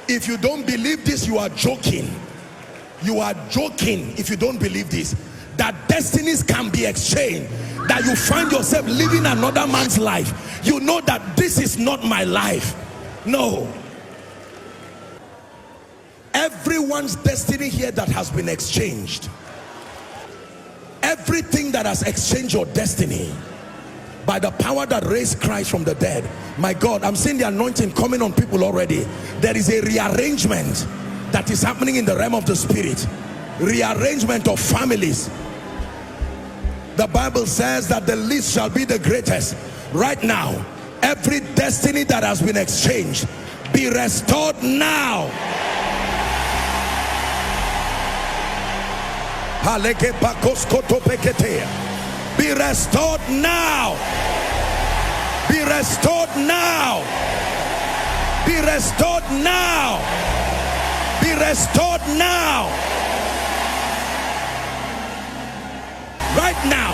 If you don't believe this, you are joking. You are joking if you don't believe this, that destinies can be exchanged, that you find yourself living another man's life. You know that this is not my life. No. Everyone's destiny here that has been exchanged, everything that has exchanged your destiny, by the power that raised Christ from the dead. My God, I'm seeing the anointing coming on people already. There is a rearrangement that is happening in the realm of the spirit. Rearrangement of families. The Bible says that the least shall be the greatest. Right now, every destiny that has been exchanged, be restored now. Be restored now. Be restored now. Be restored now. Be restored now. Right now.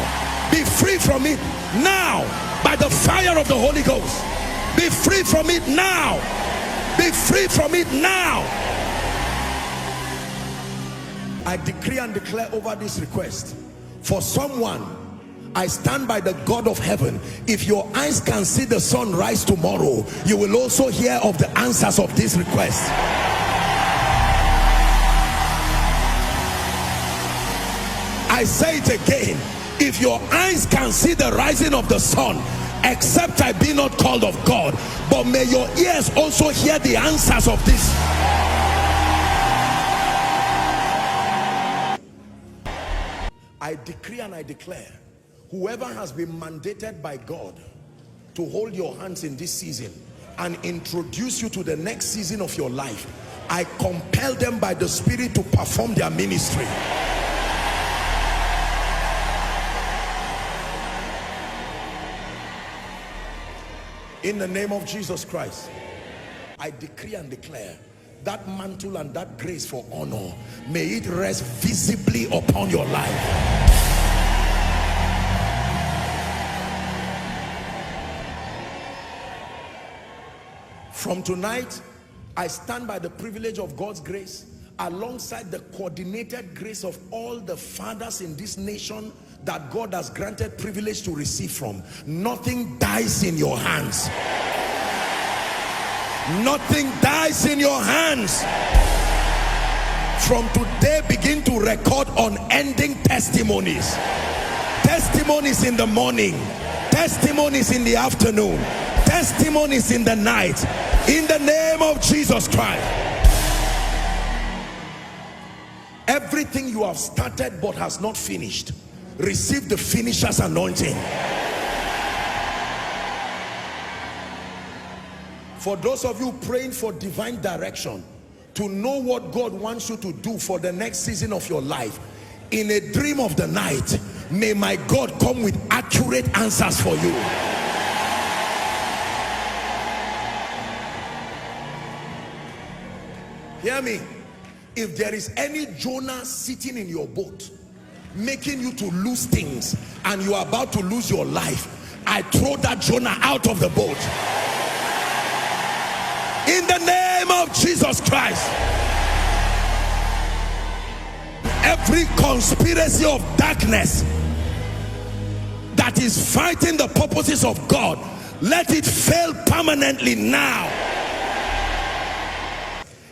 Be free from it now by the fire of the Holy Ghost. Be free from it now. Be free from it now. I decree and declare over this request for someone. I stand by the God of heaven. If your eyes can see the sun rise tomorrow, you will also hear of the answers of this request. I say it again. If your eyes can see the rising of the sun, except I be not called of God, but may your ears also hear the answers of this. I decree and I declare, whoever has been mandated by God to hold your hands in this season and introduce you to the next season of your life, I compel them by the Spirit to perform their ministry. In the name of Jesus Christ, I decree and declare that mantle and that grace for honor, may it rest visibly upon your life. From tonight, I stand by the privilege of God's grace alongside the coordinated grace of all the fathers in this nation that God has granted privilege to receive from. Nothing dies in your hands. Nothing dies in your hands. From today, begin to record unending testimonies. Testimonies in the morning, testimonies in the afternoon, testimonies in the night, in the name of Jesus Christ. Everything you have started but has not finished, receive the finisher's anointing. For those of you praying for divine direction, to know what God wants you to do for the next season of your life, in a dream of the night, may my God come with accurate answers for you. Hear me. If there is any Jonah sitting in your boat, making you to lose things, and you are about to lose your life, I throw that Jonah out of the boat. In the name of Jesus Christ. Every conspiracy of darkness that is fighting the purposes of God, let it fail permanently now.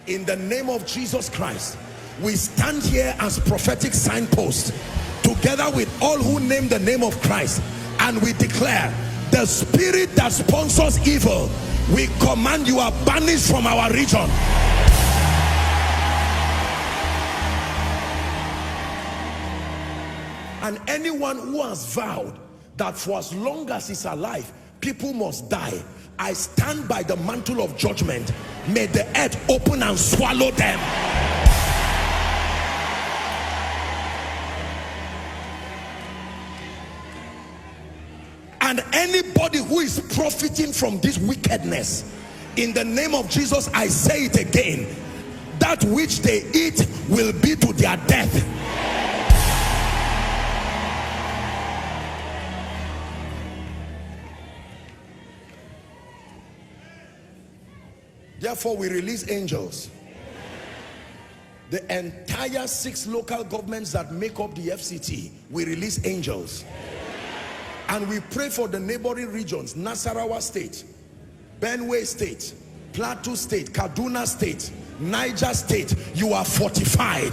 In the name of Jesus Christ, we stand here as prophetic signposts together with all who name the name of Christ, and we declare, the spirit that sponsors evil, we command you are banished from our region. And anyone who has vowed that for as long as he's alive, people must die, I stand by the mantle of judgment. May the earth open and swallow them. And anybody who is profiting from this wickedness, in the name of Jesus, I say it again, that which they eat will be to their death. Therefore, we release angels. The entire 6 local governments that make up the FCT, we release angels. And we pray for the neighboring regions, Nasarawa State, Benue State, Plateau State, Kaduna State, Niger State. You are fortified.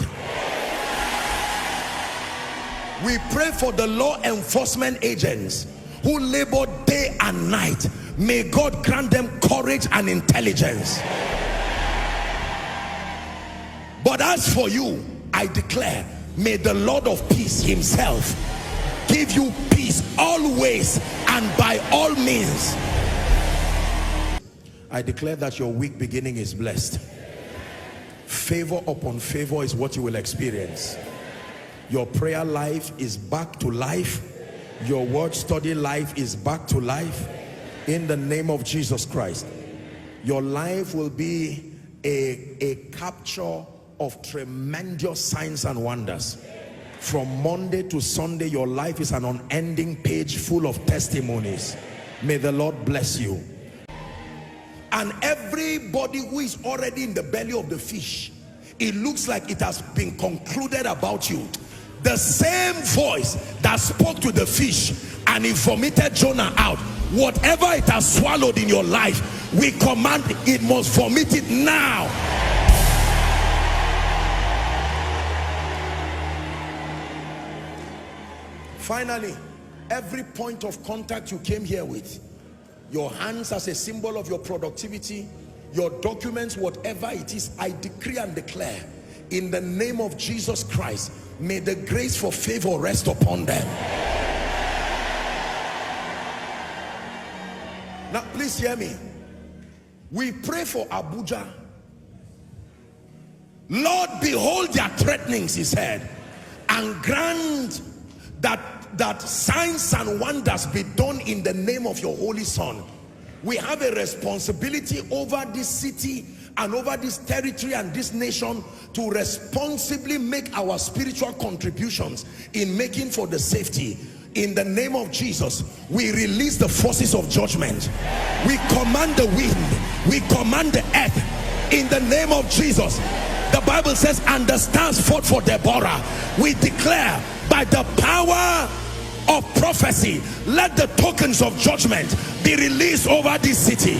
We pray for the law enforcement agents who labor day and night. May God grant them courage and intelligence. But as for you, I declare, may the Lord of peace himself give you peace always and by all means. I declare that your week beginning is blessed. Favor upon favor is what you will experience. Your prayer life is back to life. Your word study life is back to life. In the name of Jesus Christ. Your life will be a capture of tremendous signs and wonders. From Monday to Sunday, your life is an unending page full of testimonies. May the Lord bless you. And everybody who is already in the belly of the fish, it looks like it has been concluded about you. The same voice that spoke to the fish and it vomited Jonah out, whatever it has swallowed in your life, we command it must vomit it now. Finally, every point of contact you came here with, your hands as a symbol of your productivity, your documents, whatever it is, I decree and declare in the name of Jesus Christ, may the grace for favor rest upon them. Now please hear me. We pray for Abuja. Lord, behold their threatenings, he said, and grant that signs and wonders be done in the name of your holy son. We have a responsibility over this city and over this territory and this nation to responsibly make our spiritual contributions in making for the safety. In the name of Jesus, we release the forces of judgment. We command the wind, we command the earth in the name of Jesus. The Bible says, and the stars fought for Deborah. We declare, by the power of prophecy, let the tokens of judgment be released over this city.